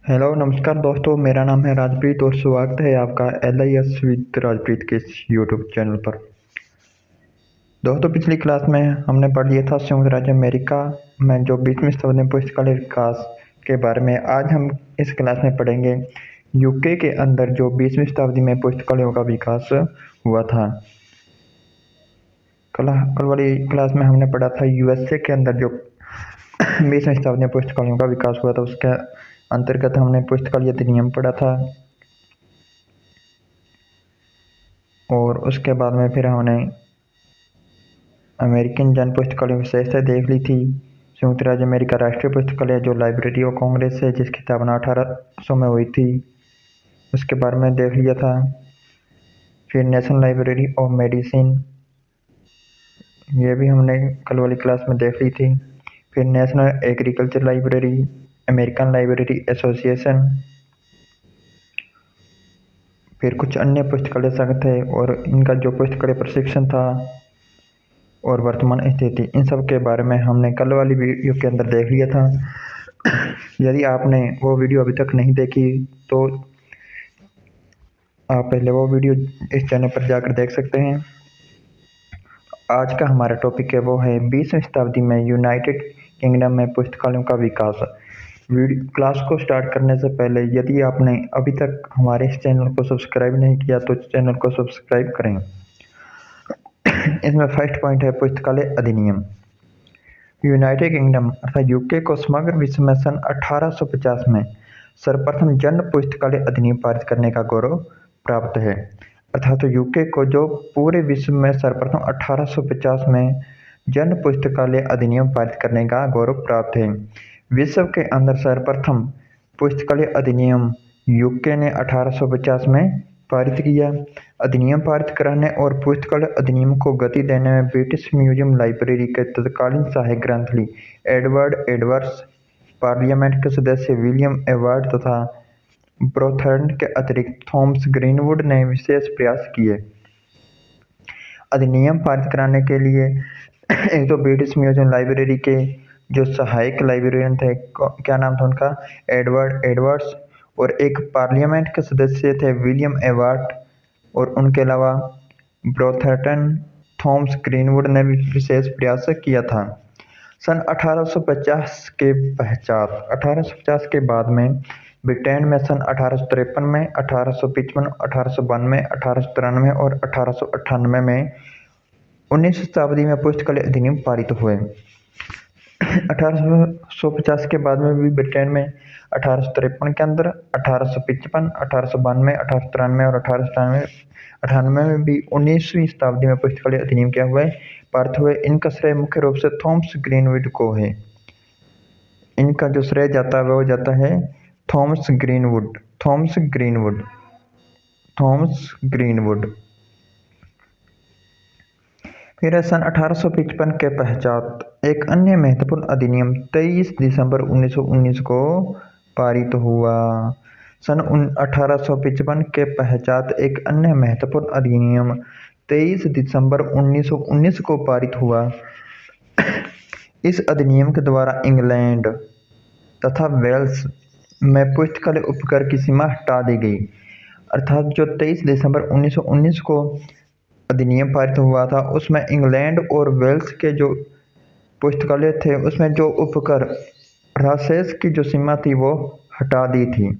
Hello नमस्कार दोस्तों, मेरा नाम है राजप्रीत और स्वागत है आपका LIS विद राजप्रीत के इस यूट्यूब चैनल पर। दोस्तों, पिछली क्लास में हमने पढ़ लिया था संयुक्त राज्य अमेरिका में जो 20वीं शताब्दी में पुस्तकालय विकास के बारे में। आज हम इस क्लास में पढ़ेंगे यूके के अंदर जो 20वीं शताब्दी में पुस्तकालयों का विकास हुआ था। कल वाली क्लास में हमने पढ़ा था USA के अंदर जो 20वीं शताब्दी में पुस्तकालयों का विकास हुआ था, उसके अंतर्गत हमने पुस्तकालय अधिनियम पढ़ा था। और उसके बाद में फिर हमने अमेरिकन जन पुस्तकालय विशेषता देख ली थी। संयुक्त राज्य अमेरिका राष्ट्रीय पुस्तकालय जो लाइब्रेरी ऑफ कांग्रेस है, जिसकी स्थापना 1800 में हुई थी, उसके बारे में देख लिया था। फिर नेशनल लाइब्रेरी ऑफ मेडिसिन, ये भी हमने कल वाली क्लास में देख ली थी। फिर national agriculture library, American library association, फिर कुछ अन्य पुस्तकालय संघ थे और इनका जो पुस्तकालय प्रशिक्षण था और वर्तमान स्थिति, इन सब के बारे में हमने कल वाली वीडियो के अंदर देख लिया था। यदि आपने वो वीडियो अभी तक नहीं देखी तो आप पहले वो वीडियो इस चैनल पर जाकर देख सकते हैं। आज का हमारा टॉपिक है वो है 20वीं शताब्दी में यूनाइटेड किंगडम में पुस्तकालयों का विकास। क्लास को स्टार्ट करने से पहले यदि आपने अभी तक हमारे इस चैनल को सब्सक्राइब नहीं किया तो चैनल को सब्सक्राइब करें। इसमें फर्स्ट पॉइंट है पुस्तकालय अधिनियम। यूनाइटेड किंगडम अर्थात यूके को समग्र विश्व में सन 1850 में सर्वप्रथम जन पुस्तकालय अधिनियम पारित करने का गौरव प्राप्त है। अर्थात यूके को जो पूरे विश्व में सर्वप्रथम 1850 में जन पुस्तकालय अधिनियम पारित करने का गौरव प्राप्त है। विश्व के अंदर सर्वप्रथम पुस्तकालय अधिनियम यूके ने 1850 में पारित किया। अधिनियम पारित कराने और पुस्तकालय अधिनियम को गति देने में ब्रिटिश म्यूजियम लाइब्रेरी के तत्कालीन सहायक ग्रंथालय एडवर्ड एडवर्ड्स, पार्लियामेंट के सदस्य विलियम एवार्ड तथा ब्रोथर्न के अतिरिक्त थॉमस ग्रीनवुड ने विशेष प्रयास किए। अधिनियम पारित कराने के लिए एक तो ब्रिटिश म्यूजियम लाइब्रेरी के जो सहायक लाइब्रेरियन थे, क्या नाम था उनका, एडवर्ड एडवर्ड्स, और एक पार्लियामेंट के सदस्य थे विलियम एवार्ड, और उनके अलावा ब्रोथर्टन थॉमस ग्रीनवुड ने भी विशेष प्रयास किया था। सन 1850 के पश्चात 1850 के बाद में ब्रिटेन में सन 1853 में, 1855, 1892, 1893 और 1898 में 19वीं शताब्दी में पुस्तकालय अधिनियम पारित हुए। 1850 के बाद में भी ब्रिटेन में 1853 के अंदर, 1855, 1892, 1893 और 1898 में भी 19वीं शताब्दी में पुस्तकालय अधिनियम क्या हुए, पारित हुए। इनका श्रेय मुख्य रूप से थॉमस ग्रीनवुड को है। इनका जो श्रेय जाता है वो जाता है थॉमस ग्रीनवुड। फिर सन 1855 के पश्चात एक अन्य महत्वपूर्ण अधिनियम 23 दिसंबर 1919 को पारित हुआ। सन 1855 के पश्चात एक अन्य महत्वपूर्ण अधिनियम 23 दिसंबर 1919 को पारित हुआ। इस अधिनियम के द्वारा इंग्लैंड तथा वेल्स में पुस्तकालय उपकर की सीमा हटा दी गई। अर्थात जो 23 दिसंबर 1919 को अधिनियम पारित हुआ था, उसमें इंग्लैंड और वेल्स के जो पुस्तकालय थे उसमें जो उपकर राशेष की जो सीमा थी वो हटा दी थी।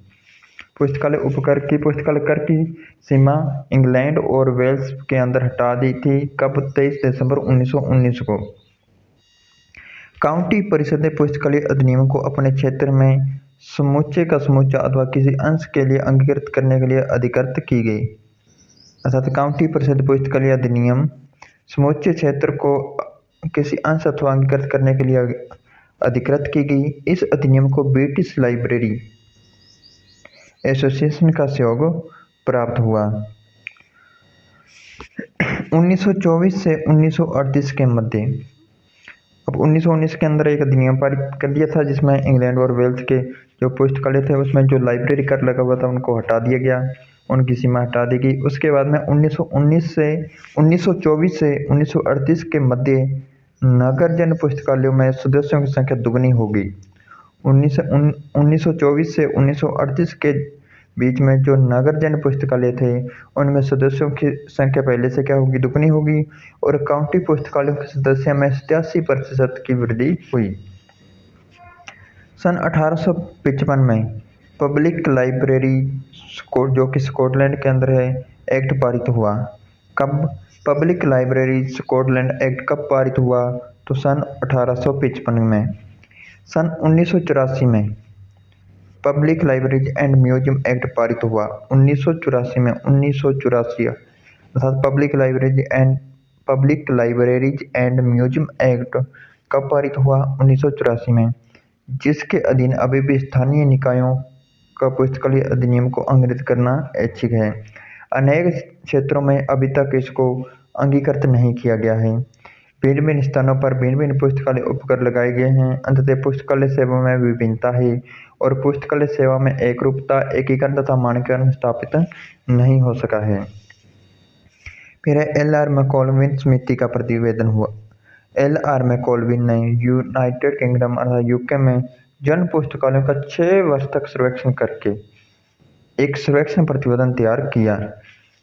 पुस्तकालय कर की सीमा इंग्लैंड और वेल्स के अंदर हटा दी थी। कब? 23 दिसंबर 1919 को। काउंटी परिषदें पुस्तकालय अधिनियम को अपने क्षेत्र में समूचे का समूचा अथवा किसी अंश के लिए अंगीकृत करने के लिए अधिकृत की गई। अर्थात काउंटी परिषद पुस्तकालय अधिनियम समूचे क्षेत्र को किसी अंश अथवा अंगीकृत करने के लिए अधिकृत की गई। इस अधिनियम को ब्रिटिश लाइब्रेरी एसोसिएशन का सहयोग प्राप्त हुआ। 1924 से 1938 के मध्य, अब 1919 के अंदर एक अधिनियम पारित कर दिया था जिसमें इंग्लैंड और वेल्स के जो पुस्तकालय थे उसमें जो लाइब्रेरी कर लगा हुआ था उनको हटा दिया गया, उनकी सीमा हटा दी गई। उसके बाद में 1924 से 1938 के मध्य नगर जन पुस्तकालयों में सदस्यों की संख्या दुगनी हो गई 1924 से 1938 के बीच में जो नगर जन पुस्तकालय थे उनमें सदस्यों की संख्या पहले से क्या होगी, दुगनी होगी, और काउंटी पुस्तकालयों के सदस्य में 87% की वृद्धि हुई। सन 1855 में पब्लिक लाइब्रेरी जो कि स्कॉटलैंड के अंदर है एक्ट पारित हुआ। कब पब्लिक लाइब्रेरी स्कॉटलैंड एक्ट कब पारित हुआ, तो सन 1855 में। सन 1984 में public libraries and museum act पारित हुआ। 1984 में 1984 अर्थात public libraries and museum act कब पारित हुआ, 1984 में, जिसके अधीन अभी भी स्थानीय निकायों का पुस्तकालय अधिनियम को अंग्रेज करना ऐच्छिक है। अनेक क्षेत्रों में अभी तक इसको अंगीकृत नहीं किया गया है। भिन्न भिन्न स्थानों पर भिन्न भिन्न पुस्तकालय उपकर लगाए गए हैं। अंततः पुस्तकालय सेवा में विभिन्नता है और पुस्तकालय सेवा में एकरूपता, एकीकरण तथा मानकीकरण स्थापित नहीं हो सका है। फिर एल.आर. मैकॉलविन समिति का प्रतिवेदन हुआ। एल.आर. मैकॉलविन ने यूनाइटेड किंगडम अर्थात यूके में जन पुस्तकालयों का 6 वर्ष तक सर्वेक्षण करके एक सर्वेक्षण प्रतिवेदन तैयार किया।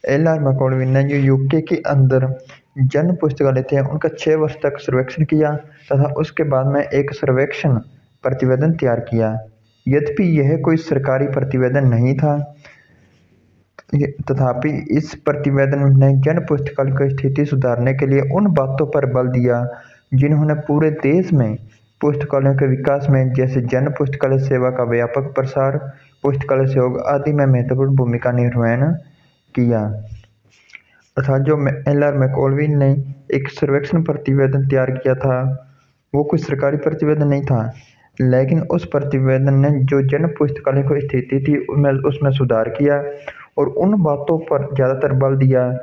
एल.आर. मैकॉलविन ने जो यूके के अंदर जन पुस्तकालय थे उनका 6 वर्ष तक सर्वेक्षण किया तथा उसके बाद में एक सर्वेक्षण प्रतिवेदन तैयार किया। यद्यपि यह कोई सरकारी प्रतिवेदन नहीं था, तथापि इस प्रतिवेदन ने जन पुस्तकालय की स्थिति सुधारने के लिए उन बातों पर बल दिया जिन्होंने पूरे देश में पुस्तकालयों के विकास में, जैसे जन पुस्तकालय सेवा का व्यापक प्रसार, पुस्तकालय सहयोग आदि में महत्वपूर्ण भूमिका निर्वहन किया। अर्थात जो एल.आर. मैकॉलविन ने एक सर्वेक्षण प्रतिवेदन तैयार किया था वो कोई सरकारी प्रतिवेदन नहीं था, लेकिन उस प्रतिवेदन ने जो जन पुस्तकालय की स्थिति थी उसमें सुधार किया और उन बातों पर ज़्यादातर बल दिया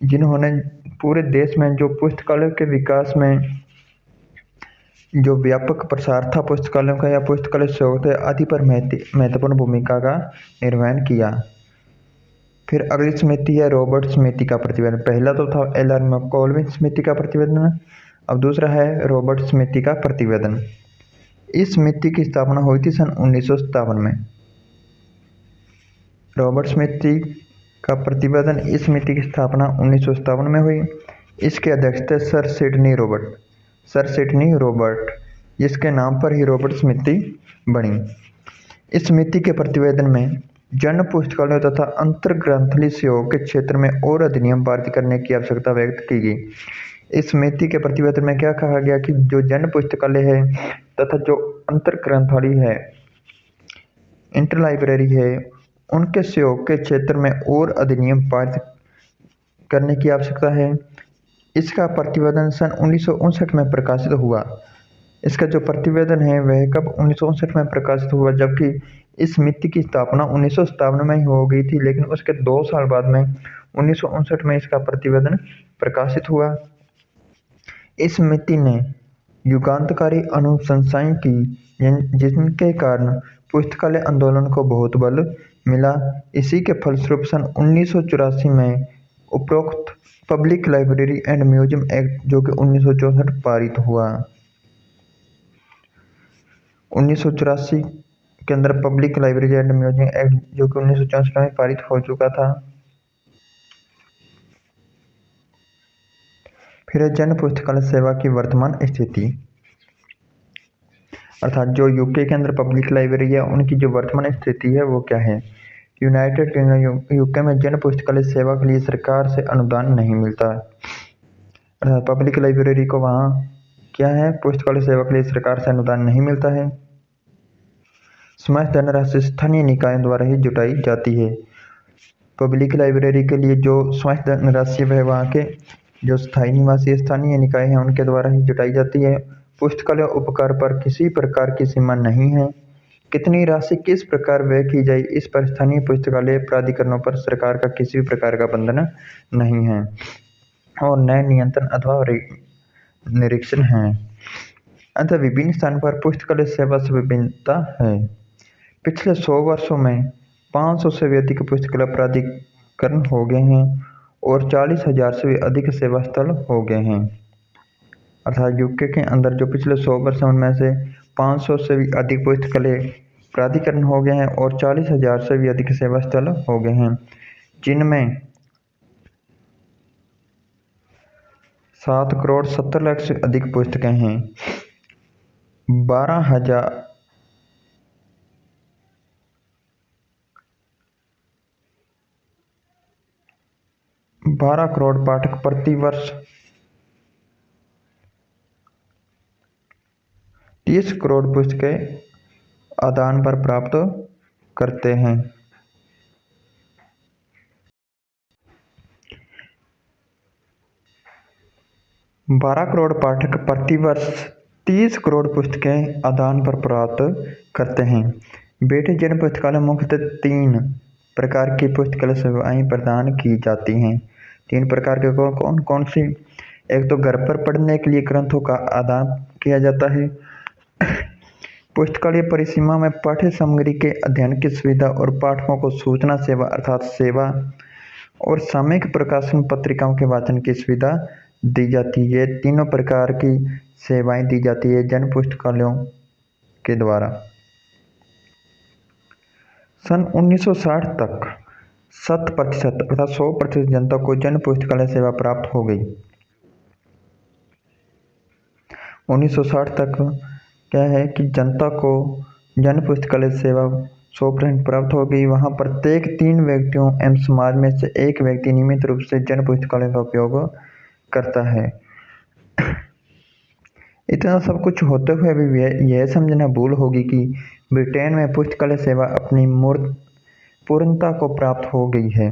जिन्होंने पूरे देश में जो पुस्तकालय के विकास में जो व्यापक प्रसार था पुस्तकालयों का या पुस्तकालय सहयोग आदि पर महत्वपूर्ण भूमिका का निर्वहन किया। फिर अगली समिति है रॉबर्ट समिति का प्रतिवेदन। पहला तो था एल.आर. मैकॉलविन समिति का प्रतिवेदन, अब दूसरा है रॉबर्ट समिति का प्रतिवेदन। इस समिति की स्थापना हुई थी सन 1957 में। रॉबर्ट समिति का प्रतिवेदन, इस समिति की स्थापना 1957 में हुई। इसके अध्यक्ष थे सर सिडनी रॉबर्ट, जिसके नाम पर ही रॉबर्ट समिति बनी। इस समिति के प्रतिवेदन में जन पुस्तकालयों तथा अंतर ग्रंथालय सहयोग के क्षेत्र में और अधिनियम पारित करने की आवश्यकता व्यक्त की गई। इस समिति के प्रतिवेदन में क्या कहा गया कि जो जन पुस्तकालय है तथा जो अंतर ग्रंथालय है, इंटर लाइब्रेरी है, उनके सहयोग के क्षेत्र में और अधिनियम पारित करने की आवश्यकता है। इसका प्रतिवेदन सन 1959 में प्रकाशित हुआ। इसका जो प्रतिवेदन है वह कब 1959 में प्रकाशित हुआ, जबकि इस समिति की स्थापना 1957 में ही हो गई थी, लेकिन उसके 2 साल बाद में 1959 में इसका प्रतिवेदन प्रकाशित हुआ। इस समिति ने युगांतकारी अनुशंसाएं की जिनके कारण पुस्तकालय आंदोलन को बहुत बल मिला। इसी के फलस्वरूप सन 1984 में उपरोक्त public library and museum act जो कि 1964 पारित हुआ। 1984 के अंदर public library and museum act जो कि 1964 में पारित हो चुका था। फिर जन पुस्तकालय सेवा की वर्तमान स्थिति, अर्थात जो यूके के अंदर पब्लिक लाइब्रेरी है उनकी जो वर्तमान स्थिति है वो क्या है। यूनाइटेड किंगडम यूके में जन पुस्तकालय सेवा के लिए सरकार से अनुदान नहीं मिलता। अर्थात पब्लिक लाइब्रेरी को वहाँ क्या है, पुस्तकालय सेवा के लिए सरकार से अनुदान नहीं मिलता है। समाज धनराशि स्थानीय निकायों द्वारा ही जुटाई जाती है। पब्लिक लाइब्रेरी के लिए जो समाज धनराशि वह वहाँ के जो स्थायी निवासी स्थानीय निकाय हैं उनके द्वारा ही जुटाई जाती है। पुस्तकालय उपकार पर किसी प्रकार की सीमा नहीं है। कितनी राशि किस प्रकार व्यय की जाए इस पर स्थानीय पुस्तकालय प्राधिकरणों पर सरकार का किसी भी प्रकार का बंधन नहीं है और न नियंत्रण अथवा निरीक्षण है। अतः विभिन्न स्थानों पर पुस्तकालय सेवा से विभिन्नता है। पिछले 100 वर्षों में 500 से भी अधिक पुस्तकालय प्राधिकरण हो गए हैं और 40,000 से भी अधिक सेवा स्थल हो गए हैं। अर्थात यूके के अंदर जो पिछले 100 वर्ष उनमें से 500 से भी अधिक पुस्तकालय प्राधिकरण हो गए हैं और 40,000 से भी अधिक सेवा स्थल हो गए हैं, जिनमें 7,70,00,000 से अधिक पुस्तकें हैं। 12 करोड़ पाठक प्रति वर्ष 30 करोड़ पुस्तकें आदान पर प्राप्त करते हैं। 12 करोड़ पाठक प्रति वर्ष 30 करोड़ पुस्तकें आदान पर प्राप्त करते हैं। बेटे जन पुस्तकालय मुख्यतः 3 प्रकार की पुस्तकालय सेवाएं प्रदान की जाती हैं। 3 प्रकार के कौन कौन सी? एक तो घर पर पढ़ने के लिए ग्रंथों का आदान किया जाता है। पुस्तकालय परिसीमा में पाठ्य सामग्री के अध्ययन की सुविधा और पाठकों को सूचना सेवा अर्थात सेवा और सामयिक प्रकाशन पत्रिकाओं के वाचन की सुविधा दी जाती है। तीनों प्रकार की सेवाएं दी जाती है जन पुस्तकालयों के द्वारा। सन 1960 तक 100% अर्थात 100% जनता को जन पुस्तकालय सेवा प्राप्त हो गई। 1960 तक क्या है कि जनता को जन पुस्तकालय सेवा 100% प्राप्त हो गई। वहाँ प्रत्येक 3 व्यक्तियों एवं समाज में से एक व्यक्ति नियमित रूप से जन पुस्तकालय का उपयोग करता है। इतना सब कुछ होते हुए भी यह समझना भूल होगी कि ब्रिटेन में पुस्तकालय सेवा अपनी मूर्त पूर्णता को प्राप्त हो गई है,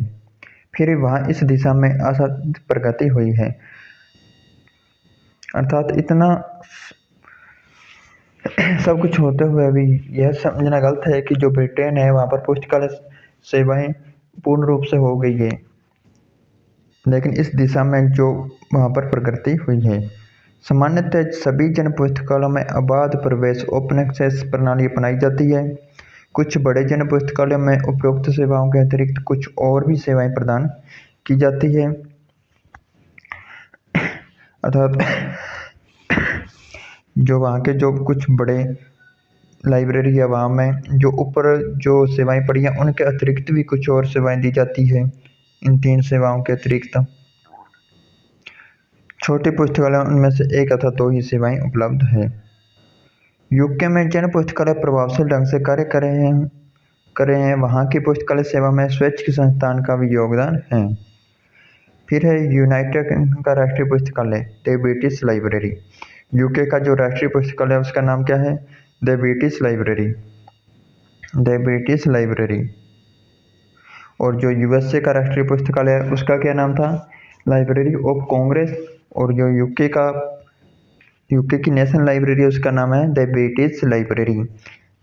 फिर वहाँ इस दिशा में असाध्य प्रगति हुई है। अर्थात इतना सब कुछ होते हुए भी यह समझना गलत है कि जो ब्रिटेन है वहाँ पर पुस्तकालय सेवाएं पूर्ण रूप से हो गई है, लेकिन इस दिशा में जो वहाँ पर प्रगति हुई है। सामान्यतः सभी जन पुस्तकालयों में अबाध प्रवेश ओपन एक्सेस प्रणाली अपनाई जाती है। कुछ बड़े जन पुस्तकालयों में उपरोक्त सेवाओं के अतिरिक्त कुछ और भी सेवाएं प्रदान की जाती है। अर्थात जो वहाँ के जो कुछ बड़े लाइब्रेरी या वहाँ में जो ऊपर जो सेवाएं पड़ी हैं उनके अतिरिक्त भी कुछ और सेवाएं दी जाती है। इन 3 सेवाओं के अतिरिक्त छोटे पुस्तकालय उनमें से 1 अथवा 2 ही सेवाएं उपलब्ध है। यूके में जन पुस्तकालय प्रभावशाली ढंग से कार्य कर रहे हैं। वहाँ की पुस्तकालय सेवा में स्वैच्छिक संस्थान का भी योगदान है। फिर है यूनाइटेड किंगडम का राष्ट्रीय पुस्तकालय द ब्रिटिश लाइब्रेरी। यूके का जो राष्ट्रीय पुस्तकालय है उसका नाम क्या है? The British library. The British library. और जो यूएसए का राष्ट्रीय पुस्तकालय है उसका क्या नाम था? Library of Congress. और जो यूके की नेशनल लाइब्रेरी है उसका नाम है the British library.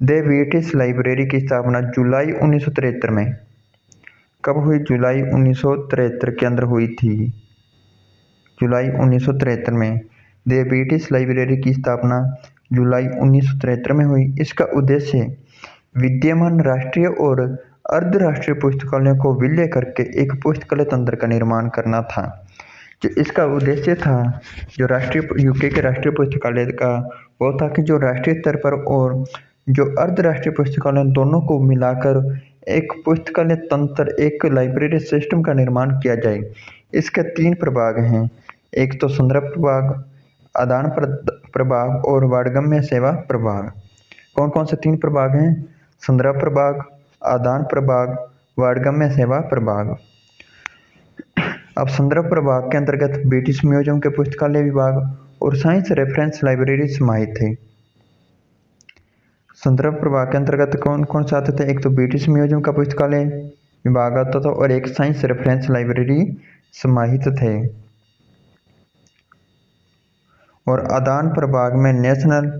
The British library की स्थापना जुलाई 1973 में कब हुई? जुलाई 1973 के अंदर हुई थी। जुलाई 1973 में द ब्रिटिश लाइब्रेरी की स्थापना जुलाई 1973 में हुई। इसका उद्देश्य विद्यमान राष्ट्रीय और अर्धराष्ट्रीय पुस्तकालयों को विलय करके एक पुस्तकालय तंत्र का निर्माण करना था। जो इसका उद्देश्य था जो यूके के राष्ट्रीय पुस्तकालय का वो था कि जो राष्ट्रीय स्तर पर और जो अर्धराष्ट्रीय पुस्तकालय दोनों को मिलाकर एक पुस्तकालय तंत्र एक लाइब्रेरी सिस्टम का निर्माण किया जाए। इसके 3 प्रभाग हैं। एक तो संदर्भ प्रभाग, आदान प्रभाग और वाणगम्य सेवा प्रभाग। कौन कौन से 3 प्रभाग हैं? संदर्भ प्रभाग, आदान प्रभाग, वाणगम्य सेवा प्रभाग। अब संदर्भ प्रभाग के अंतर्गत ब्रिटिश म्यूजियम के पुस्तकालय विभाग और साइंस रेफरेंस लाइब्रेरी समाहित थे। संदर्भ प्रभाग के अंतर्गत कौन कौन से आते थे? एक तो ब्रिटिश म्यूजियम का पुस्तकालय विभाग आता था और एक साइंस रेफरेंस लाइब्रेरी समाहित थे। और आदान प्रभाग में National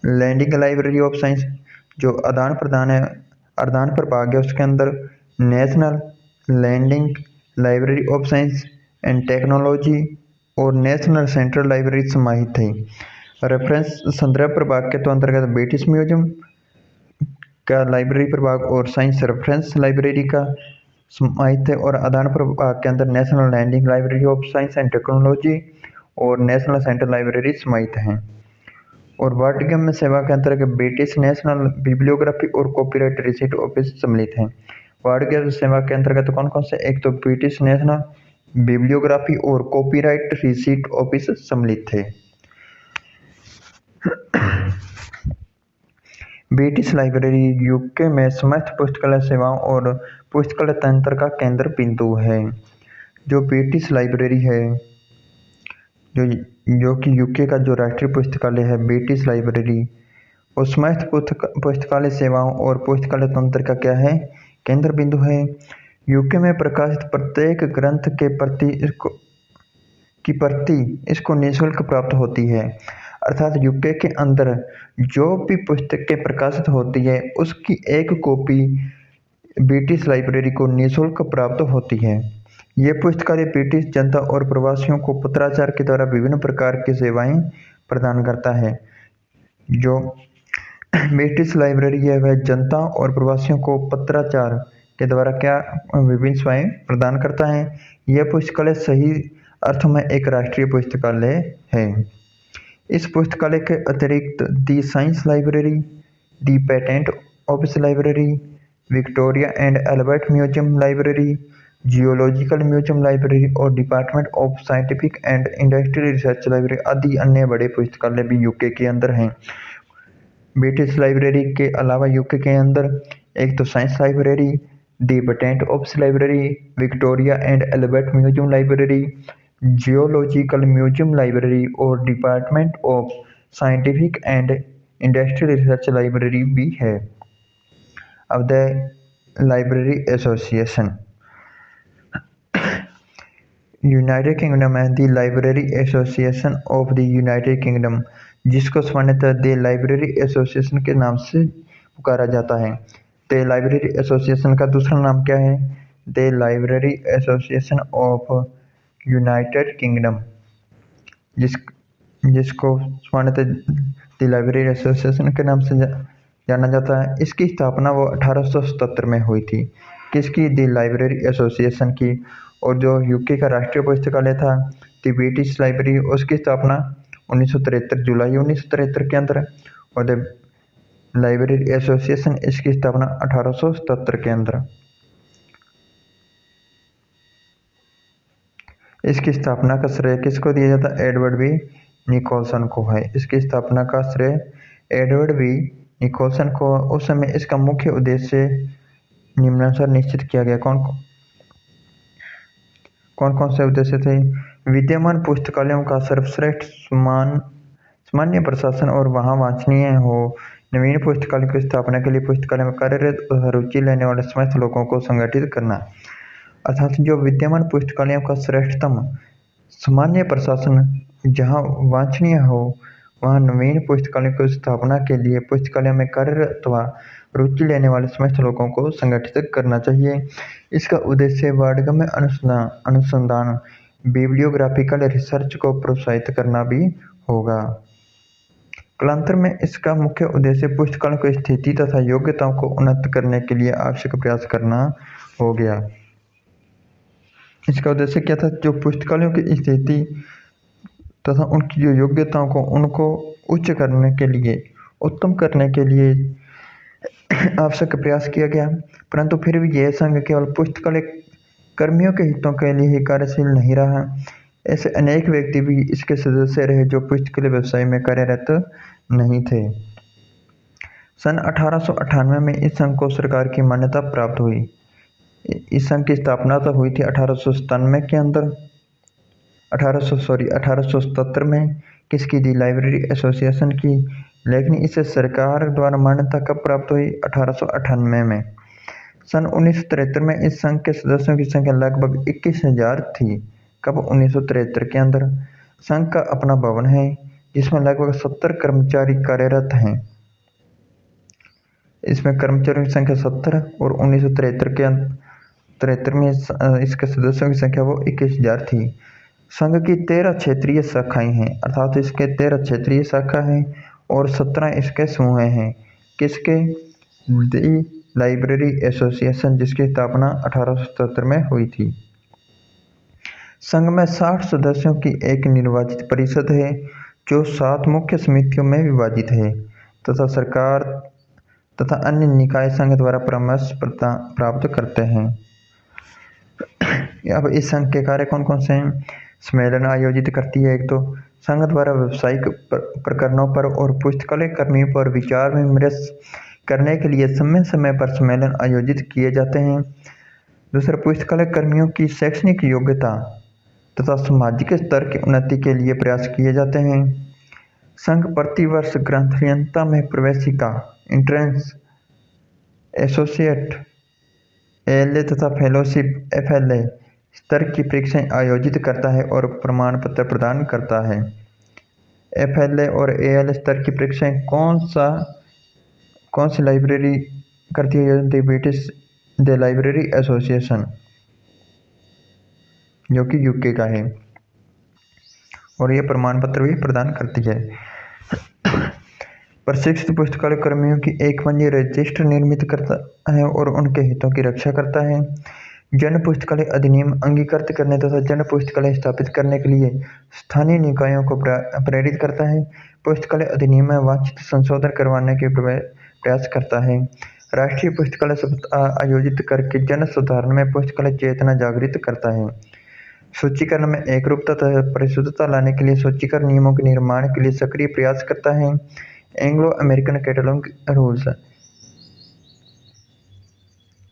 Lending Library of Science जो आदान प्रभाग है उसके अंदर National Lending Library of Science and Technology और नेशनल सेंट्रल लाइब्रेरी समाहित थे। रेफरेंस संदर्भ प्रभाग के तो अंतर्गत ब्रिटिश म्यूजियम का लाइब्रेरी प्रभाग और साइंस रेफरेंस लाइब्रेरी का समाहित है। और आदान प्रभाग के अंदर National Lending Library of Science and Technology और नेशनल सेंट्रल लाइब्रेरी समाहित हैं। और वाणिज्य में सेवा के अंतर्गत ब्रिटिश नेशनल बिब्लियोग्राफी और कॉपीराइट रिसीट ऑफिस सम्मिलित हैं। वाणिज्य सेवा के अंतर्गत कौन कौन से? एक तो ब्रिटिश नेशनल बिब्लियोग्राफी और कॉपीराइट रिसीट ऑफिस सम्मिलित थे। ब्रिटिश लाइब्रेरी यूके में समस्त पुस्तकालय सेवाओं और पुस्तकालय तंत्र का केंद्र बिंदु है। जो ब्रिटिश लाइब्रेरी है, जो कि यूके का जो राष्ट्रीय पुस्तकालय है ब्रिटिश लाइब्रेरी, वो समस्त पुस्तकालय सेवाओं और पुस्तकालय तंत्र का क्या है? केंद्र बिंदु है। यूके में प्रकाशित प्रत्येक ग्रंथ के प्रति इसको निःशुल्क प्राप्त होती है। अर्थात यूके के अंदर जो भी पुस्तकें प्रकाशित होती है उसकी एक कॉपी ब्रिटिश लाइब्रेरी को निःशुल्क प्राप्त होती है। ये पुस्तकालय ब्रिटिश जनता और प्रवासियों को पत्राचार के द्वारा विभिन्न प्रकार की सेवाएं प्रदान करता है। जो ब्रिटिश लाइब्रेरी है वह जनता और प्रवासियों को पत्राचार के द्वारा क्या विभिन्न सेवाएं प्रदान करता है। यह पुस्तकालय सही अर्थ में एक राष्ट्रीय पुस्तकालय है। इस पुस्तकालय के अतिरिक्त the science library, the patent office library, Victoria and Albert museum library, geological museum library और department of scientific and industrial research library आदि अन्य बड़े पुस्तकालय भी यूके के अंदर हैं। ब्रिटिश लाइब्रेरी के अलावा यूके के अंदर एक तो science library, the patent office library, Victoria and Albert museum library, geological museum library और department of scientific and industrial research library भी है। अब the library association United Kingdom है। The library association of the United Kingdom, जिसको सामान्यतः the library association के नाम से पुकारा जाता है। द लाइब्रेरी एसोसिएशन का दूसरा नाम क्या है? The library association of United Kingdom, जिसको सामान्यतः द लाइब्रेरी एसोसिएशन के नाम से जाना जाता है। इसकी स्थापना वो 1877 में हुई थी। किसकी? द लाइब्रेरी एसोसिएशन की। और जो यूके का राष्ट्रीय पुस्तकालय था द ब्रिटिश लाइब्रेरी, उसकी स्थापना 1973 जुलाई 1973 के अंदर, और द लाइब्रेरी एसोसिएशन इसकी स्थापना 1877 के अंदर। इसकी स्थापना का श्रेय किसको दिया जाता है? एडवर्ड बी निकोलसन को है। इसकी स्थापना का श्रेय एडवर्ड बी निकोलसन को। उस समय इसका मुख्य उद्देश्य निम्नानुसार निश्चित किया गया। कौन कौन से उद्देश्य थे? विद्यमान पुस्तकालयों का सर्वश्रेष्ठ सामान्य प्रशासन और वहां वांछनीय हो। नवीन पुस्तकालय की स्थापना के लिए पुस्तकालय में कार्यरत रुचि लेने वाले समस्त लोगों को संगठित करना। अर्थात जो विद्यमान पुस्तकालयों का श्रेष्ठतम सामान्य प्रशासन जहां वांछनीय हो, वहां नवीन पुस्तकालय की स्थापना के लिए पुस्तकालय में कार्यरत अथवा रुचि लेने वाले समस्त लोगों को संगठित करना चाहिए। इसका उद्देश्य वाणिज्य अनुसंधान बिब्लियोग्राफिकल रिसर्च को प्रोत्साहित करना भी होगा। कालांतर में इसका मुख्य उद्देश्य पुस्तकालयों की स्थिति तथा योग्यताओं को उन्नत करने के लिए आवश्यक प्रयास करना हो गया। इसका उद्देश्य क्या था? जो पुस्तकालयों की स्थिति तथा उनकी जो योग्यताओं को उनको उच्च करने के लिए, उत्तम करने के लिए आवश्यक प्रयास किया गया। परंतु फिर भी यह संघ केवल पुस्तकालय कर्मियों के हितों के लिए ही कार्यशील नहीं रहा। ऐसे अनेक व्यक्ति भी इसके सदस्य रहे जो पुस्तकालय व्यवसाय में कार्यरत नहीं थे। सन 1898 में इस संघ को सरकार की मान्यता प्राप्त हुई। इस संघ की स्थापना तो हुई थी 1897 के अंदर, 1877 में किसकी? दी लाइब्रेरी एसोसिएशन की। लेकिन इसे सरकार द्वारा मान्यता कब प्राप्त हुई? 1898 में। सन 1973 में इस संघ के सदस्यों की संख्या लगभग 21,000 थी। कब? 1973 के अंदर। संघ का अपना भवन है जिसमें लगभग 70 कर्मचारी कार्यरत हैं। इसमें कर्मचारियों की संख्या 70 और 1973 में इसके सदस्यों की संख्या वो 21,000 थी। संघ की 13 क्षेत्रीय शाखाएं हैं, अर्थात इसके 13 क्षेत्रीय शाखा हैं और 17 इसके समूह हैं। किसके? दी लाइब्रेरी एसोसिएशन, जिसकी स्थापना 1877 में हुई थी। संघ में 60 सदस्यों की एक निर्वाचित परिषद है जो 7 मुख्य समितियों में विभाजित है तथा सरकार तथा अन्य निकाय संघ द्वारा परामर्श प्राप्त करते हैं। अब इस संघ के कार्य कौन कौन से हैं? सम्मेलन आयोजित करती है। एक तो संघ द्वारा व्यावसायिक प्रकरणों पर और पुस्तकालय कर्मियों पर विचार विमर्श करने के लिए समय समय पर सम्मेलन आयोजित किए जाते हैं। दूसरा, पुस्तकालय कर्मियों की शैक्षणिक योग्यता तथा सामाजिक स्तर की उन्नति के लिए प्रयास किए जाते हैं। संघ प्रतिवर्ष ग्रंथालयता में प्रवेशिका, एंट्रेंस, एसोसिएट, एएलए तथा फेलोशिप एफएलए स्तर की परीक्षाएं आयोजित करता है और प्रमाण पत्र प्रदान करता है। एफएलए और एएलए स्तर की परीक्षाएं कौन सी लाइब्रेरी करती है? ब्रिटिश द लाइब्रेरी एसोसिएशन, जो कि यूके का है, और यह प्रमाण पत्र भी प्रदान करती है। प्रशिक्षित पुस्तकालय कर्मियों की एक पंजीय रजिस्टर निर्मित करता है और उनके हितों की रक्षा करता है। जन पुस्तकालय अधिनियम अंगीकृत करने तथा जन पुस्तकालय स्थापित करने के लिए स्थानीय निकायों को प्रेरित करता है। पुस्तकालय अधिनियम में वांछित संशोधन करवाने के प्रयास करता है। राष्ट्रीय पुस्तकालय सप्ताह आयोजित करके जन साधारण में पुस्तकालय चेतना जागृत करता है। सूचीकरण में एकरूपता तथा परिशुद्धता लाने के लिए सूचीकरण नियमों के निर्माण के लिए सक्रिय प्रयास करता है। Anglo American catalogue rules,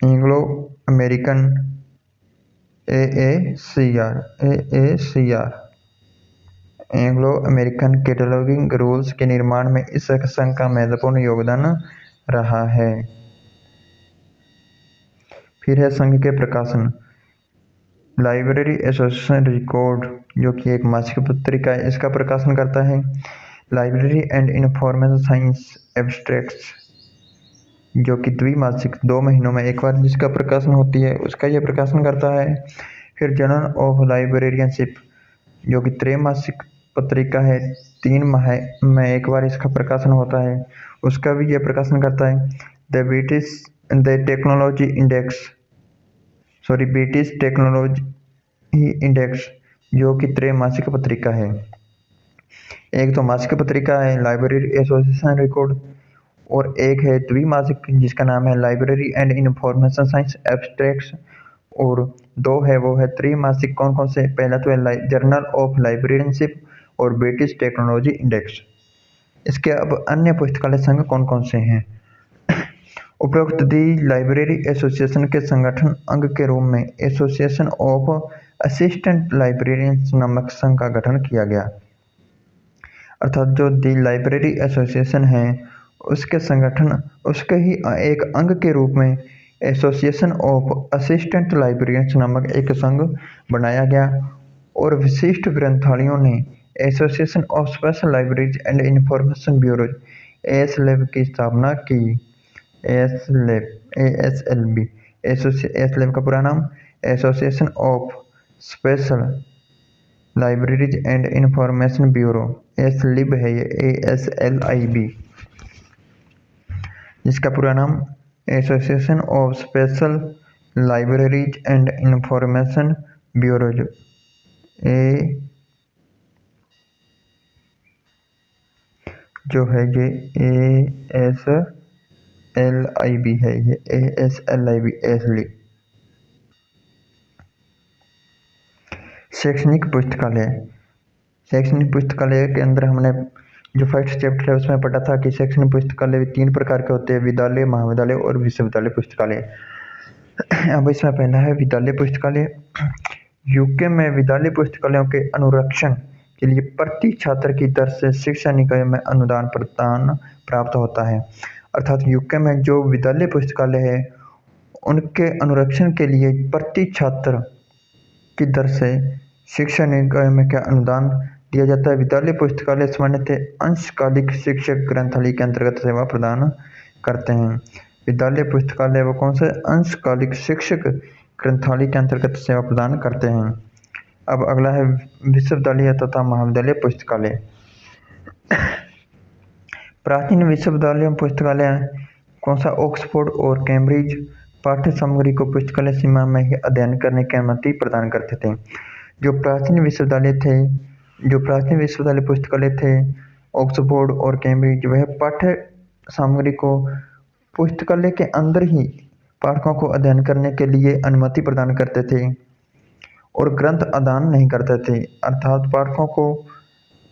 Anglo American AACR, Anglo American cataloguing rules के निर्माण में इस संघ का महत्वपूर्ण योगदान रहा है। फिर है संघ के प्रकाशन। लाइब्रेरी एसोसिएशन रिकॉर्ड, जो कि एक मासिक पत्रिका है, इसका प्रकाशन करता है। Library and information science abstracts, जो कि द्विमासिक 2 महीनों में एक बार जिसका प्रकाशन होती है, उसका यह प्रकाशन करता है। फिर जर्नल ऑफ लाइब्रेरियनशिप, जो कि त्रैमासिक पत्रिका है, 3 माह में एक बार इसका प्रकाशन होता है, उसका भी यह प्रकाशन करता है। ब्रिटिश टेक्नोलॉजी इंडेक्स, जो कि त्रैमासिक पत्रिका है। एक तो मासिक पत्रिका है लाइब्रेरी एसोसिएशन रिकॉर्ड, और एक है द्विमासिक जिसका नाम है library and information science abstracts, और 2 है वो है त्रैमासिक। कौन कौन से? पहला तो है जर्नल ऑफ लाइब्रेरियनशिप और ब्रिटिश टेक्नोलॉजी इंडेक्स। इसके अब अन्य पुस्तकालय संघ कौन कौन से हैं? उपरोक्त दी लाइब्रेरी एसोसिएशन के संगठन अंग के रूप में एसोसिएशन ऑफ असिस्टेंट लाइब्रेरियंस नामक संघ का गठन किया गया। अर्थात जो दी लाइब्रेरी एसोसिएशन है उसके संगठन, उसके ही एक अंग के रूप में एसोसिएशन ऑफ असिस्टेंट लाइब्रेरियंस नामक एक संघ बनाया गया, और विशिष्ट ग्रंथालयों ने association of special libraries and information bureaus ASLB की स्थापना की। ASLB का पूरा नाम association of special libraries and information bureau, Aslib है ये, ASLIB, जिसका पूरा नाम association of special libraries and information bureau, जो है ये ASLIB है, ये ASLIB एसलिब। शैक्षणिक पुस्तकालय के अंदर हमने जो फर्स्ट चैप्टर है उसमें पढ़ा था कि शैक्षणिक पुस्तकालय 3 प्रकार के होते हैं, विद्यालय, महाविद्यालय और विश्वविद्यालय पुस्तकालय। अब इसमें पहला है विद्यालय पुस्तकालय। यूके में विद्यालय पुस्तकालयों के अनुरक्षण के लिए प्रति छात्र की दर से शिक्षा निकाय में अनुदान प्राप्त होता है। अर्थात यूके में जो विद्यालय पुस्तकालय है उनके अनुरक्षण के लिए प्रति छात्र की दर से शिक्षा निकाय में क्या अनुदान दिया जाता है। विद्यालय पुस्तकालय सामान्यतः अंशकालिक शिक्षक ग्रंथालय के अंतर्गत सेवा प्रदान करते हैं। विद्यालय पुस्तकालय वो कौन से? अंशकालिक शिक्षक ग्रंथालय के अंतर्गत सेवा प्रदान करते हैं। अब अगला है विश्वविद्यालय तथा महाविद्यालय पुस्तकालय। प्राचीन विश्वविद्यालय पुस्तकालय कौन सा? ऑक्सफोर्ड और कैम्ब्रिज पाठ्य सामग्री को पुस्तकालय सीमा में ही अध्ययन करने की अनुमति प्रदान करते थे। जो प्राचीन विश्वविद्यालय थे जो प्राचीन विश्वविद्यालय पुस्तकालय थे ऑक्सफोर्ड और कैम्ब्रिज, वह पाठ्य सामग्री को पुस्तकालय के अंदर ही पाठकों को अध्ययन करने के लिए अनुमति प्रदान करते थे और ग्रंथ आदान नहीं करते थे, अर्थात पाठकों को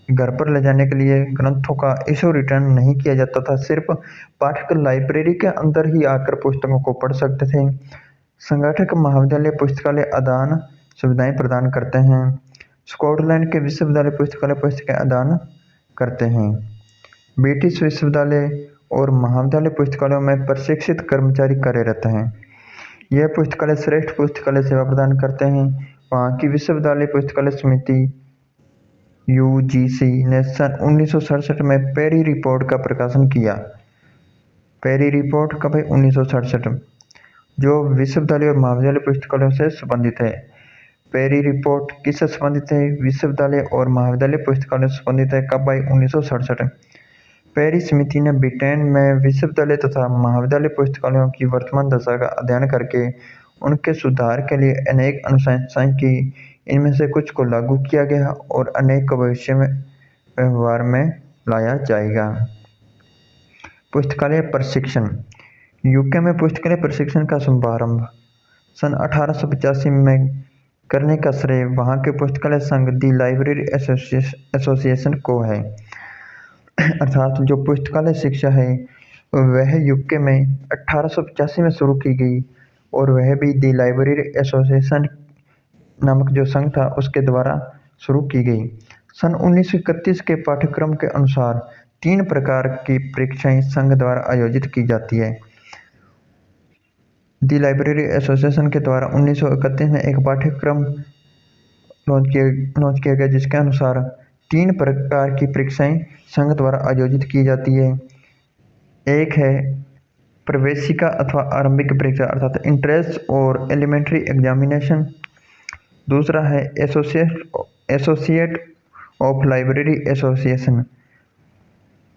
घर पर ले जाने के लिए ग्रंथों का इशू रिटर्न नहीं किया जाता था। सिर्फ पाठक लाइब्रेरी के अंदर ही आकर पुस्तकों को पढ़ सकते थे। संगठक महाविद्यालय पुस्तकालय आदान सुविधाएं प्रदान करते हैं। स्कॉटलैंड के विश्वविद्यालय पुस्तकालय पुस्तकें आदान करते हैं। ब्रिटिश विश्वविद्यालय और महाविद्यालय पुस्तकालयों में प्रशिक्षित कर्मचारी कार्यरत हैं। यह पुस्तकालय श्रेष्ठ पुस्तकालय सेवा प्रदान करते हैं। वहाँ की विश्वविद्यालय पुस्तकालय समिति UGC ने सन 1967 में पेरी रिपोर्ट का प्रकाशन किया। पेरी रिपोर्ट कब है? 1967, जो विश्वविद्यालय और महाविद्यालय पुस्तकालयों से संबंधित है। पेरी रिपोर्ट किससे संबंधित है? विश्वविद्यालय और महाविद्यालय पुस्तकालयों से संबंधित है। कब आई? 1967। पेरी समिति ने ब्रिटेन में विश्वविद्यालय तथा महाविद्यालय पुस्तकालयों की वर्तमान दशा का अध्ययन करके उनके सुधार के लिए अनेक अनुशंसाएं की। इनमें से कुछ को लागू किया गया और अनेक को भविष्य में व्यवहार में लाया जाएगा। पुस्तकालय प्रशिक्षण। यूके में पुस्तकालय प्रशिक्षण का शुभारंभ सन 1885 में करने का श्रेय वहाँ के पुस्तकालय संघ दी लाइब्रेरी एसोसिएशन को है। अर्थात जो पुस्तकालय शिक्षा है वह यूके में 1885 में शुरू की गई और वह भी दी लाइब्रेरी एसोसिएशन नामक जो संघ था उसके द्वारा शुरू की गई। सन 1931 के पाठ्यक्रम के अनुसार 3 प्रकार की परीक्षाएं संघ द्वारा आयोजित की जाती है। दी लाइब्रेरी एसोसिएशन के द्वारा 1931 में एक पाठ्यक्रम लॉन्च किया गया जिसके अनुसार 3 प्रकार की परीक्षाएं संघ द्वारा आयोजित की जाती है। एक है प्रवेशिका अथवा आरंभिक परीक्षा अर्थात इंट्रेंस और एलिमेंट्री एग्जामिनेशन। दूसरा है एसोसिएट ऑफ लाइब्रेरी एसोसिएशन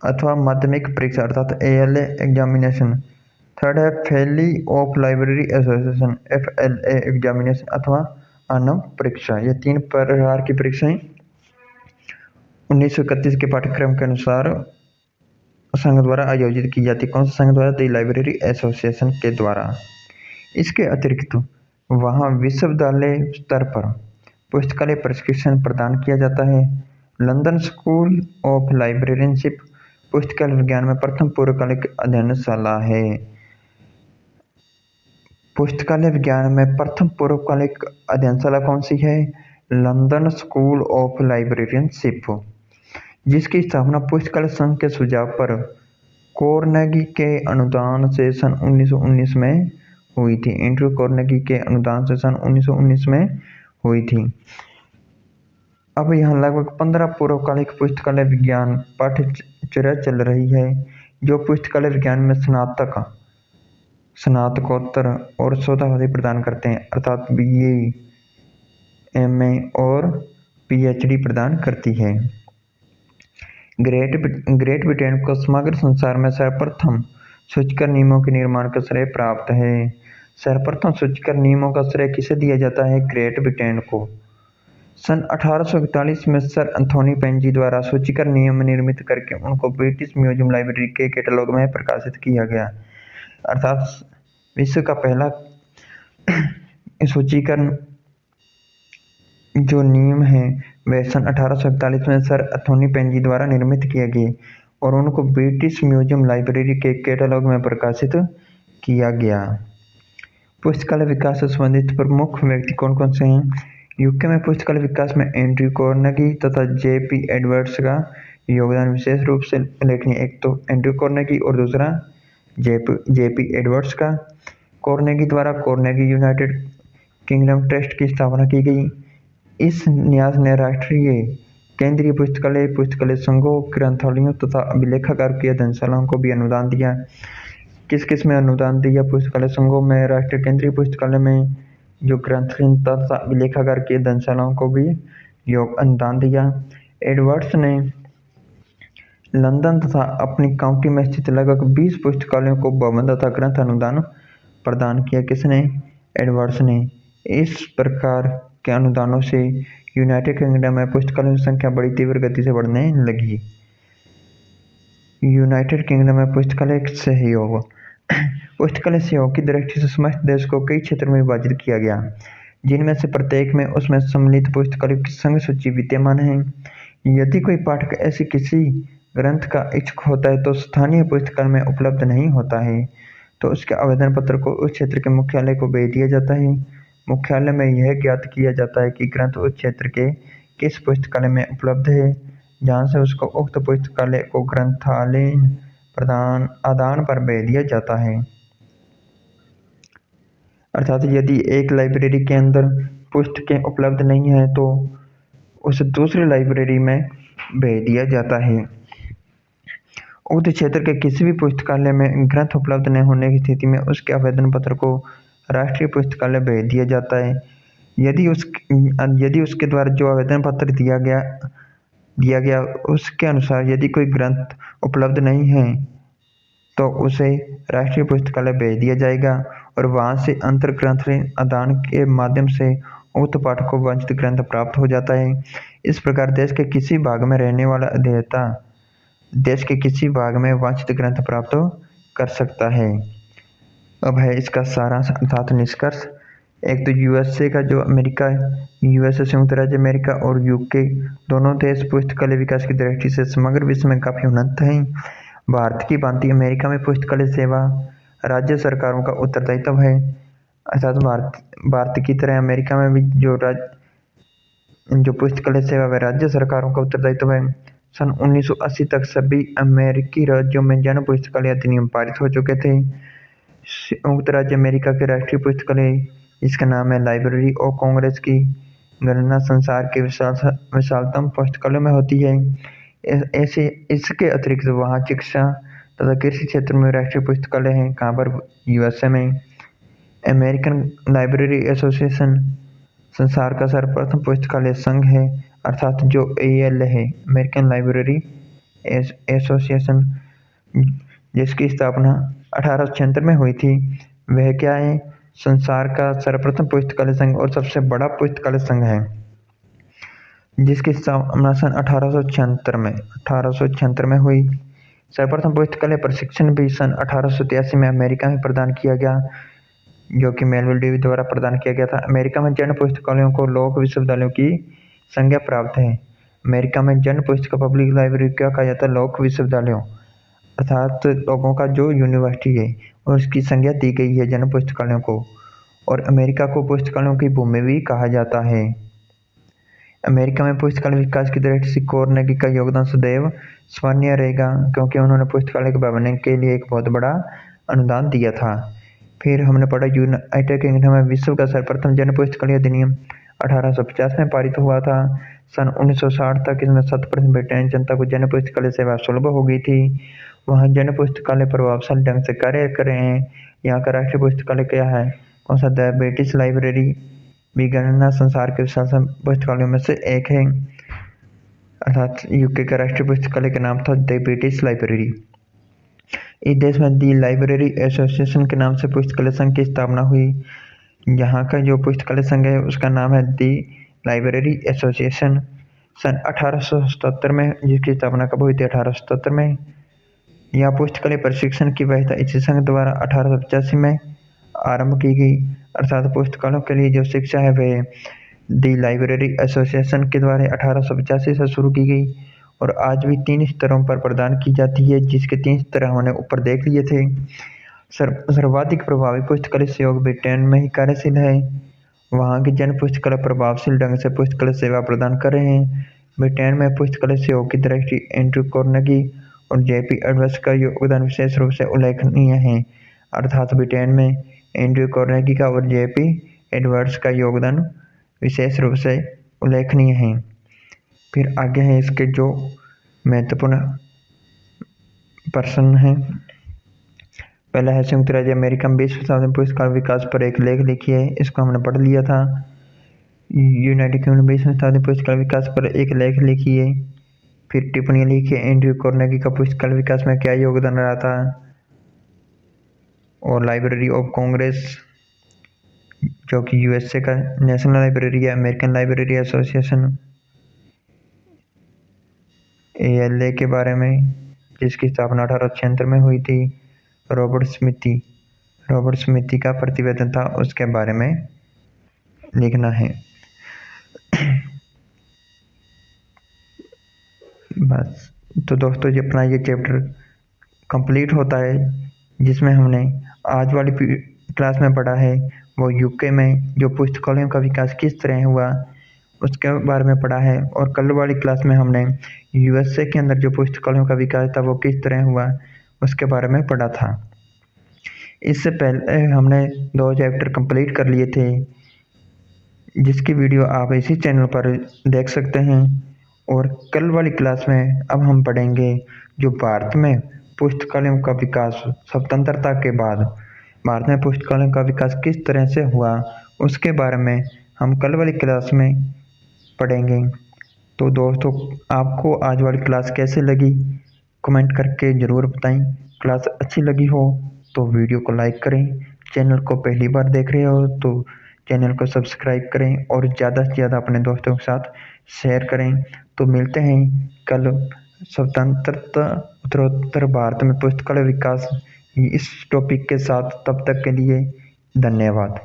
अथवा माध्यमिक परीक्षा अर्थात ALA एग्जामिनेशन। थर्ड है fellow of library association FLA examination अथवा आनम परीक्षा। ये 3 प्रकार की परीक्षाएं 1931 के पाठ्यक्रम के अनुसार संघ द्वारा आयोजित की जाती। कौन सा संघ द्वारा? दी लाइब्रेरी एसोसिएशन के द्वारा। इसके अतिरिक्त वहाँ विश्वविद्यालय स्तर पर पुस्तकालय प्रशिक्षण प्रदान किया जाता है। लंदन स्कूल ऑफ लाइब्रेरियनशिप पुस्तकालय विज्ञान में प्रथम पूर्वकालिक अध्ययनशाला है। पुस्तकालय विज्ञान में प्रथम पूर्वकालिक अध्ययनशाला कौन सी है? लंदन स्कूल ऑफ लाइब्रेरियनशिप, जिसकी स्थापना पुस्तकालय संघ के सुझाव पर कार्नेगी के अनुदान से सन 1919 में हुई थी। एंड्रयू कार्नेगी के अनुदान से सन 1919 में हुई थी। अब यहाँ लगभग 15 पूर्वकालिक पुस्तकालय विज्ञान पाठ्यचर्या चल रही है जो पुस्तकालय विज्ञान में स्नातक, स्नातकोत्तर और शोधावधि प्रदान करते हैं अर्थात BA, MA और PhD प्रदान करती है। ग्रेट ब्रिटेन को समग्र संसार में सर्वप्रथम सूचीकर नियमों के निर्माण का श्रेय प्राप्त है। सर्वप्रथम सूचीकर नियमों का श्रेय किसे दिया जाता है? ग्रेट ब्रिटेन को। सन 1841 में सर एंथोनी पेंजी द्वारा सूचीकर नियम निर्मित करके उनको ब्रिटिश म्यूजियम लाइब्रेरी के कैटलॉग में प्रकाशित किया गया। अर्थात विश्व का पहला सूचीकरण जो नियम है वह सन 1841 में सर एंथोनी पेंजी द्वारा निर्मित किए गए और उनको ब्रिटिश म्यूजियम लाइब्रेरी के कैटलॉग में प्रकाशित किया गया। पुस्तकालय विकास से संबंधित प्रमुख व्यक्ति कौन कौन से हैं? यूके में पुस्तकालय विकास में एंड्रयू कार्नेगी तथा JP एडवर्ड्स का योगदान विशेष रूप से उल्लेखनीय। एक तो एंड्रयू कार्नेगी और दूसरा JP एडवर्ड्स का। कार्नेगी द्वारा कार्नेगी यूनाइटेड किंगडम ट्रस्ट की स्थापना की गई। इस न्यास ने राष्ट्रीय केंद्रीय पुस्तकालय, पुस्तकालय संघों, ग्रंथालयों तथा अभिलेखागार की अध्ययनशालाओं को भी अनुदान दिया। किस किस में अनुदान दिया? पुस्तकालय संघों में, राष्ट्रीय केंद्रीय पुस्तकालय में, जो ग्रंथालय तथा अभिलेखागार की अध्ययनशालाओं को भी अनुदान दिया। एडवर्ड्स ने लंदन तथा अपनी काउंटी में स्थित लगभग 20 पुस्तकालयों को भवन तथा ग्रंथ अनुदान प्रदान किया। किसने? एडवर्ड्स ने। इस प्रकार के अनुदानों से यूनाइटेड किंगडम में पुस्तकालयों की संख्या बड़ी तीव्र गति से बढ़ने लगी। यूनाइटेड किंगडम में पुस्तकालय सहयोग पुस्तकालय सहयोग की दृष्टि से समस्त देश को कई क्षेत्रों में विभाजित किया गया, जिनमें से प्रत्येक में उसमें सम्मिलित पुस्तकालयों की संघ सूची विद्यमान है। यदि कोई पाठक ऐसे किसी ग्रंथ का इच्छुक होता है तो स्थानीय पुस्तकालय में उपलब्ध नहीं होता है, तो उसके आवेदन पत्र को उस क्षेत्र के मुख्यालय को भेज दिया जाता है। मुख्यालय में यह ज्ञात किया जाता है कि ग्रंथ उस क्षेत्र के किस पुस्तकालय में उपलब्ध है, जहाँ से उसको उक्त पुस्तकालय को ग्रंथालयीन आदान पर भेज दिया जाता है। अर्थात यदि एक लाइब्रेरी के अंदर पुस्तकें उपलब्ध नहीं है तो उसे दूसरी लाइब्रेरी में भेज दिया जाता है। उक्त क्षेत्र के किसी भी पुस्तकालय में ग्रंथ उपलब्ध न होने की स्थिति में उसके आवेदन पत्र को राष्ट्रीय पुस्तकालय भेज दिया जाता है। यदि उसके द्वारा जो आवेदन पत्र दिया गया उसके अनुसार यदि कोई ग्रंथ उपलब्ध नहीं है तो उसे राष्ट्रीय पुस्तकालय भेज दिया जाएगा और वहां से अंतर ग्रंथालय आदान के माध्यम से उक्त पाठक को वांछित ग्रंथ प्राप्त हो जाता है। इस प्रकार देश के किसी भाग में रहने वाला अध्येता देश के किसी भाग में वांछित ग्रंथ प्राप्त कर सकता है। अब है इसका सारांश अर्थात निष्कर्ष। एक तो यूएसए का जो अमेरिका है, यूएसए संयुक्त राज्य अमेरिका और यूके दोनों देश पुस्तकालय विकास की दृष्टि से समग्र विश्व में काफी उन्नत हैं। भारत की भांति अमेरिका में पुस्तकालय सेवा राज्य सरकारों का उत्तरदायित्व है। अर्थात भारत की तरह अमेरिका में भी जो पुस्तकालय सेवा वह राज्य सरकारों का उत्तरदायित्व है। सन 1980 तक सभी अमेरिकी राज्यों में जन पुस्तकालय अधिनियम पारित हो चुके थे। संयुक्त राज्य अमेरिका के राष्ट्रीय पुस्तकालय, जिसका नाम है लाइब्रेरी ऑफ कांग्रेस, की गणना संसार के विशालतम पुस्तकालयों में होती है। ऐसे इसके अतिरिक्त वहाँ शिक्षा तथा कृषि क्षेत्र में राष्ट्रीय पुस्तकालय हैं। कहाँ पर? यूएसए में। अमेरिकन लाइब्रेरी एसोसिएशन संसार का सर्वप्रथम पुस्तकालय संघ है, अर्थात जो AL है, अमेरिकन लाइब्रेरी एसोसिएशन, जिसकी स्थापना 1876 में हुई थी। वह क्या है? संसार का सर्वप्रथम पुस्तकालय संघ और सबसे बड़ा पुस्तकालय संघ है, जिसकी स्थापना सन 1876 में हुई। सर्वप्रथम पुस्तकालय प्रशिक्षण भी सन 1883 में अमेरिका में प्रदान किया गया, जो कि मेलविल डेवी द्वारा प्रदान किया गया था। अमेरिका में जन पुस्तकालयों को लोक विश्वविद्यालयों की संज्ञा प्राप्त है। अमेरिका में जन पुस्तक पब्लिक लाइब्रेरी क्या कहा जाता है? लोक विश्वविद्यालयों, अर्थात लोगों का जो यूनिवर्सिटी है और उसकी संज्ञा दी गई है जन पुस्तकालयों को। और अमेरिका को पुस्तकालयों की भूमि भी कहा जाता है। अमेरिका में पुस्तकालय विकास की दृष्टि से कार्नेगी का योगदान सदैव स्मरणीय रहेगा, क्योंकि उन्होंने पुस्तकालय के भवन के लिए एक बहुत बड़ा अनुदान दिया था। फिर हमने पढ़ा यूनाइटेड किंगडम में विश्व का सर्वप्रथम जन पुस्तकालय अधिनियम 1850 में पारित हुआ था। सन 1960 तक इसमें 7% ब्रिटेन जनता को जन पुस्तकालय सेवा सुलभ हो गई थी। वहाँ जन पुस्तकालय प्रभावशाली ढंग से कार्य कर रहे हैं। यहाँ का राष्ट्रीय पुस्तकालय क्या है? कौन सा? द ब्रिटिश लाइब्रेरी भी गणना संसार के विशाल पुस्तकालयों में से एक है, अर्थात यूके का राष्ट्रीय पुस्तकालय का नाम था द ब्रिटिश लाइब्रेरी। इस देश में दी लाइब्रेरी एसोसिएशन के नाम से पुस्तकालय संघ की स्थापना हुई। यहाँ का जो पुस्तकालय संघ है उसका नाम है दी लाइब्रेरी एसोसिएशन। सन 1877 में, जिसकी स्थापना कब हुई थी? 1877 में। यह पुस्तकालय प्रशिक्षण की व्यवस्था इसी संघ द्वारा 1885 में आरंभ की गई। अर्थात पुस्तकालयों के लिए जो शिक्षा है वह दी लाइब्रेरी एसोसिएशन के द्वारा 1885 से शुरू की गई और आज भी 3 स्तरों पर प्रदान की जाती है, जिसके 3 स्तर हमने ऊपर देख लिए थे। सर्वाधिक प्रभावी पुस्तकालय सहयोग ब्रिटेन में ही कार्यशील है। वहाँ के जन पुस्तकालय प्रभावशील ढंग से पुस्तकालय सेवा प्रदान कर रहे हैं। ब्रिटेन में पुस्तकालय सहयोग की दृष्टि एंड्रयू कार्नेगी और JP एडवर्ड्स का योगदान विशेष रूप से उल्लेखनीय है। अर्थात ब्रिटेन में एंड्रयू कार्नेगी का और JP एडवर्ड्स का योगदान विशेष रूप से उल्लेखनीय है। फिर आगे है इसके जो महत्वपूर्ण प्रश्न हैं। पहला है संयुक्त राज्य अमेरिका में 20वीं शताब्दी में पुस्तकालय विकास पर एक लेख लिखिए। इसको हमने पढ़ लिया था। यूनाइटेड किंगडम 20वीं शताब्दी में पुस्तकालय विकास पर एक लेख लिखिए। फिर टिप्पणी लिखिए एंड्रयू कार्नेगी का पुस्तकालय विकास में क्या योगदान रहा था। और लाइब्रेरी ऑफ कांग्रेस जो कि यूएसए का नेशनल लाइब्रेरी है, अमेरिकन लाइब्रेरी एसोसिएशन ALA के बारे में, जिसकी स्थापना 1876 में हुई थी। रॉबर्ट स्मिथी का प्रतिवेदन था, उसके बारे में लिखना है। बस तो दोस्तों, ये अपना ये चैप्टर कंप्लीट होता है, जिसमें हमने आज वाली क्लास में पढ़ा है वो यूके में जो पुस्तकालयों का विकास किस तरह हुआ उसके बारे में पढ़ा है, और कल वाली क्लास में हमने यूएसए के अंदर जो पुस्तकालयों का विकास था वो किस तरह हुआ उसके बारे में पढ़ा था। इससे पहले हमने 2 चैप्टर कंप्लीट कर लिए थे, जिसकी वीडियो आप इसी चैनल पर देख सकते हैं। और कल वाली क्लास में अब हम पढ़ेंगे जो भारत में पुस्तकालयों का विकास स्वतंत्रता के बाद भारत में पुस्तकालयों का विकास किस तरह से हुआ उसके बारे में हम कल वाली क्लास में पढ़ेंगे। तो दोस्तों, आपको आज वाली क्लास कैसे लगी कमेंट करके ज़रूर बताएं। क्लास अच्छी लगी हो तो वीडियो को लाइक करें, चैनल को पहली बार देख रहे हो तो चैनल को सब्सक्राइब करें और ज़्यादा से ज़्यादा अपने दोस्तों के साथ शेयर करें। तो मिलते हैं कल स्वतंत्रता उत्तरोत्तर भारत में पुस्तकालय विकास इस टॉपिक के साथ। तब तक के लिए धन्यवाद।